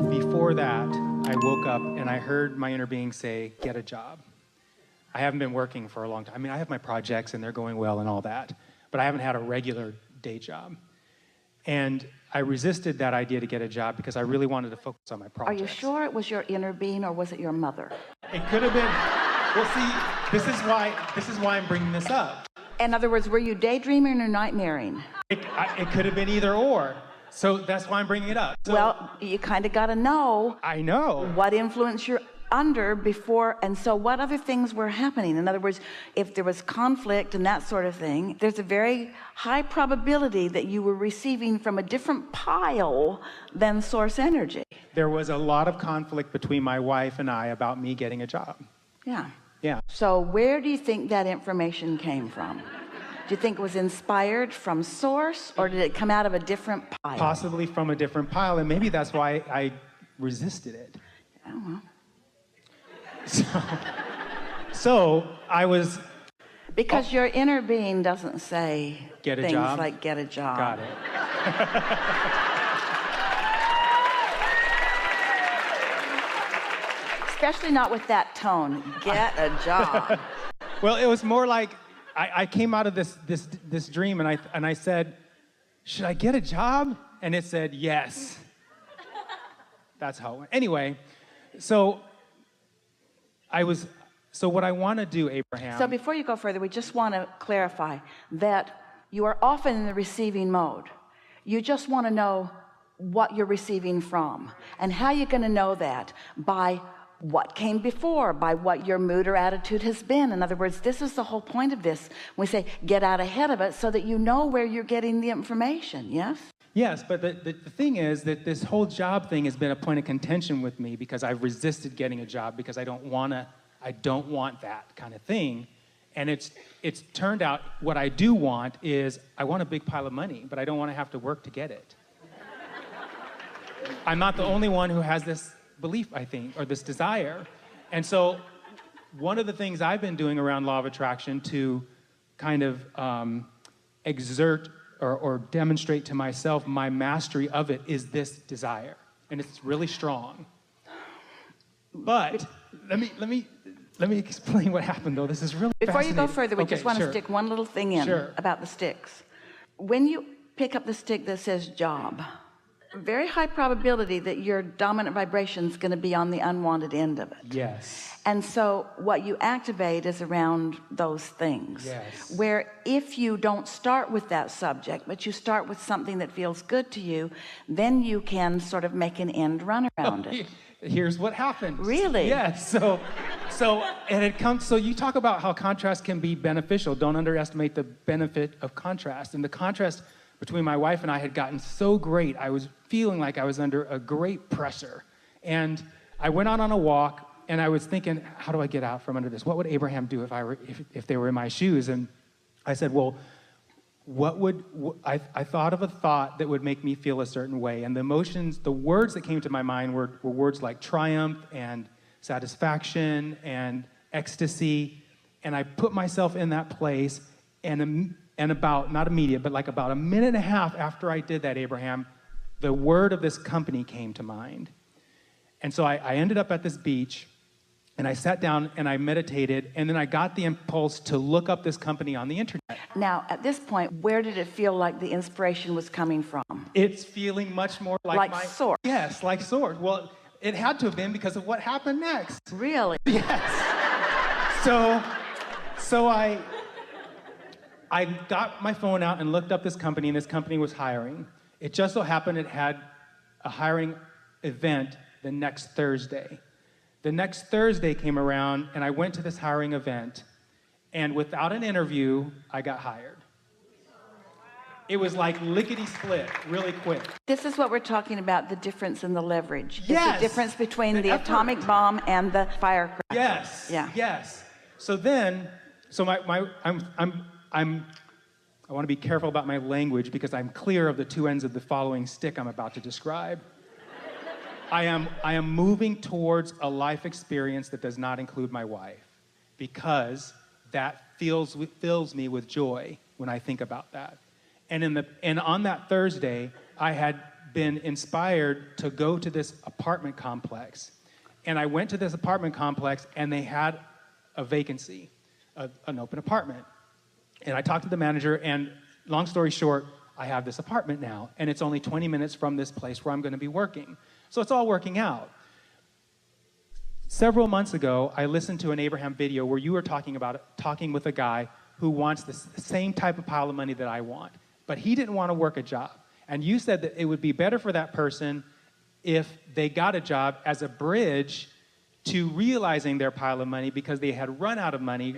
Before that, I woke up and I heard my inner being say, get a job. I haven't been working for a long time. I mean, I have my projects and they're going well and all that, but I haven't had a regular day job. And I resisted that idea to get a job because I really wanted to focus on my projects. Are you sure it was your inner being or was it your mother? It could have been. Well, see, this is why I'm bringing this up. In other words, were you daydreaming or nightmaring? It could have been either or. So that's why I'm bringing it up. So, well, you kind of got to know. I know. What influence you're under before, and so what other things were happening. In other words, if there was conflict and that sort of thing, there's a very high probability that you were receiving from a different pile than source energy. There was a lot of conflict between my wife and I about me getting a job. Yeah. Yeah. So where do you think that information came from? Do you think it was inspired from source, or did it come out of a different pile? Possibly from a different pile, and maybe that's why I resisted it. Oh, well. So I was... Because your inner being doesn't say get a things job? Like get a job. Got it. Especially not with that tone. Get a job. Well, it was more like I came out of this dream and I said, should I get a job? And it said yes. That's how it went. Anyway, so what I want to do, Abraham... So before you go further, we just want to clarify that you are often in the receiving mode. You just want to know what you're receiving from. And how you're going to know that? By what came before, by what your mood or attitude has been. In other words, this is the whole point of this. We say, get out ahead of it so that you know where you're getting the information, yes? Yes, but the thing is that this whole job thing has been a point of contention with me because I've resisted getting a job because I don't want that kind of thing. And it's turned out what I do want is I want a big pile of money, but I don't want to have to work to get it. I'm not the only one who has this belief, I think, or this desire. And so one of the things I've been doing around law of attraction to kind of exert or demonstrate to myself my mastery of it is this desire. And it's really strong. But let me explain what happened, though. This is really Before you go fascinating. further, we Okay, just want to stick one little thing in about the sticks. When you pick up the stick that says job, very high probability that your dominant vibration is going to be on the unwanted end of it. Yes. And so what you activate is around those things. Yes. Where if you don't start with that subject, but you start with something that feels good to you, then you can sort of make an end run around it. Here's what happens. Really? Yes. So you talk about how contrast can be beneficial. Don't underestimate the benefit of contrast. And the contrast between my wife and I had gotten so great. I was feeling like I was under a great pressure. And I went out on a walk and I was thinking, how do I get out from under this? What would Abraham do if they were in my shoes? And I said, well, I thought of a thought that would make me feel a certain way. And the words that came to my mind were words like triumph and satisfaction and ecstasy. And I put myself in that place, and about, not immediate, but like about a minute and a half after I did that, Abraham, the word of this company came to mind. And so I ended up at this beach, and I sat down and I meditated, and then I got the impulse to look up this company on the internet. Now, at this point, where did it feel like the inspiration was coming from? It's feeling much more like source. Yes, like source. Well, it had to have been because of what happened next. Really? Yes. So I got my phone out and looked up this company, and this company was hiring. It just so happened it had a hiring event the next Thursday. The next Thursday came around, and I went to this hiring event, and without an interview, I got hired. It was like lickety-split, really quick. This is what we're talking about, the difference in the leverage. Yes. It's the difference between the atomic bomb and the firecracker. Yes. Yeah. Yes. So then, I want to be careful about my language because I'm clear of the two ends of the following stick I'm about to describe. I am moving towards a life experience that does not include my wife because that fills me with joy when I think about that. And on that Thursday, I had been inspired to go to this apartment complex. And I went to this apartment complex, and they had a vacancy, an open apartment. And I talked to the manager, and long story short, I have this apartment now, and it's only 20 minutes from this place where I'm going to be working. So it's all working out. Several months ago, I listened to an Abraham video where you were talking with a guy who wants the same type of pile of money that I want, but he didn't want to work a job. And you said that it would be better for that person if they got a job as a bridge to realizing their pile of money, because they had run out of money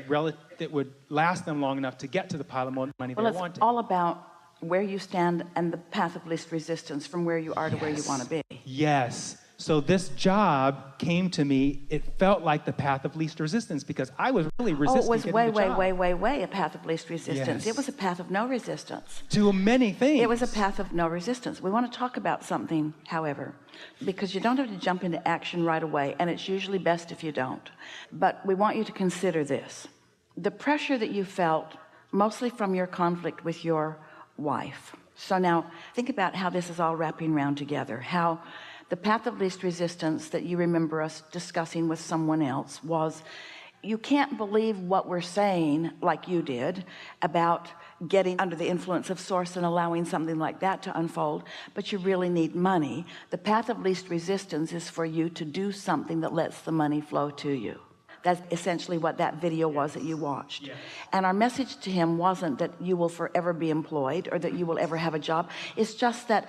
that would last them long enough to get to the pile of money they wanted. Well, it's all about where you stand and the path of least resistance from where you are to where you want to be. Yes. So this job came to me, it felt like the path of least resistance, because I was really resisting. Oh, it was way a path of least resistance. Yes. It was a path of no resistance. To many things. It was a path of no resistance. We want to talk about something, however, because you don't have to jump into action right away, and it's usually best if you don't. But we want you to consider this. The pressure that you felt, mostly from your conflict with your wife. So now, think about how this is all wrapping around together, how the path of least resistance that you remember us discussing with someone else was, you can't believe what we're saying like you did about getting under the influence of source and allowing something like that to unfold, but you really need money. The path of least resistance is for you to do something that lets the money flow to you. That's essentially what that video was that you watched. Yes. And our message to him wasn't that you will forever be employed or that you will ever have a job. It's just that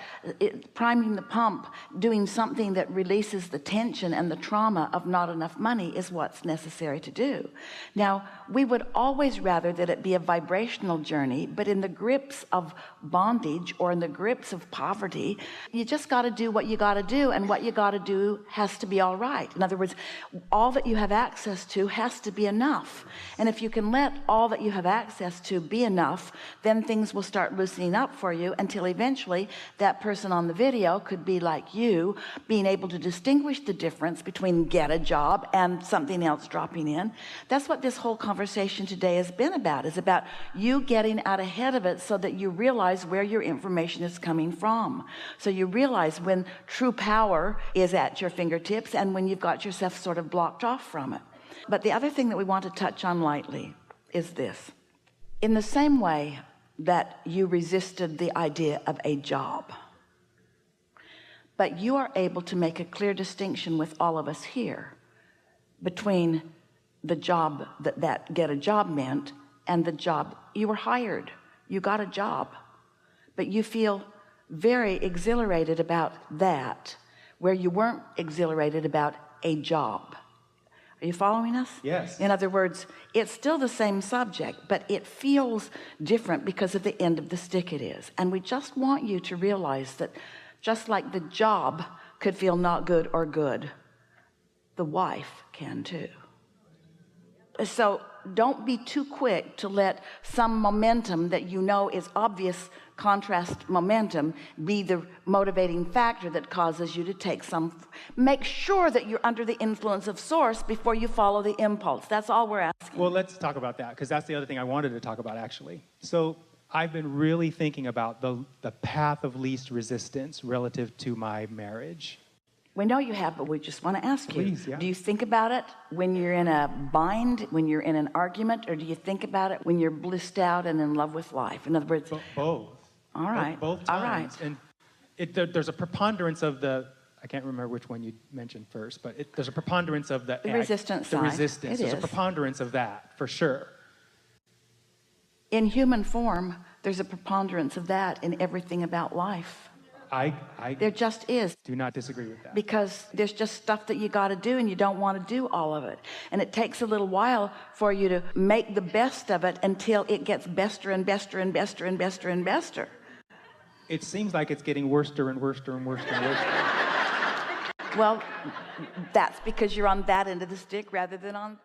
priming the pump, doing something that releases the tension and the trauma of not enough money is what's necessary to do. Now, we would always rather that it be a vibrational journey, but in the grips of bondage or in the grips of poverty, you just got to do what you got to do, and what you got to do has to be all right. In other words, all that you have access to has to be enough. And if you can let all that you have access to be enough, then things will start loosening up for you until eventually that person on the video could be like you, being able to distinguish the difference between get a job and something else dropping in. That's what this whole conversation today has been about, is about you getting out ahead of it so that you realize where your information is coming from. So you realize when true power is at your fingertips and when you've got yourself sort of blocked off from it. But the other thing that we want to touch on lightly is this. In the same way that you resisted the idea of a job, but you are able to make a clear distinction with all of us here between the job that get a job meant and the job you were hired. You got a job, but you feel very exhilarated about that, where you weren't exhilarated about a job. Are you following us? Yes. In other words, it's still the same subject, but it feels different because of the end of the stick it is. And we just want you to realize that just like the job could feel not good or good, the wife can too. So don't be too quick to let some momentum that you know is obvious contrast momentum be the motivating factor that causes you to take some. Make sure that you're under the influence of source before you follow the impulse. That's all we're asking. Well, let's talk about that, because that's the other thing I wanted to talk about, actually. So I've been really thinking about the path of least resistance relative to my marriage. We know you have, but we just want to ask you. Please, yeah. Do you think about it when you're in a bind, when you're in an argument, or do you think about it when you're blissed out and in love with life? In other words, both. All right. Both times. All right. And there's a preponderance of I can't remember which one you mentioned first, but there's a preponderance of the resistance side. The resistance. There's a is. preponderance of that, for sure. In human form, there's a preponderance of that in everything about life. There just is. Do not disagree with that. Because there's just stuff that you got to do and you don't want to do all of it. And it takes a little while for you to make the best of it until it gets bester and bester and bester and bester and bester. It seems like it's getting worster and worster and worster and worster. Well, that's because you're on that end of the stick rather than on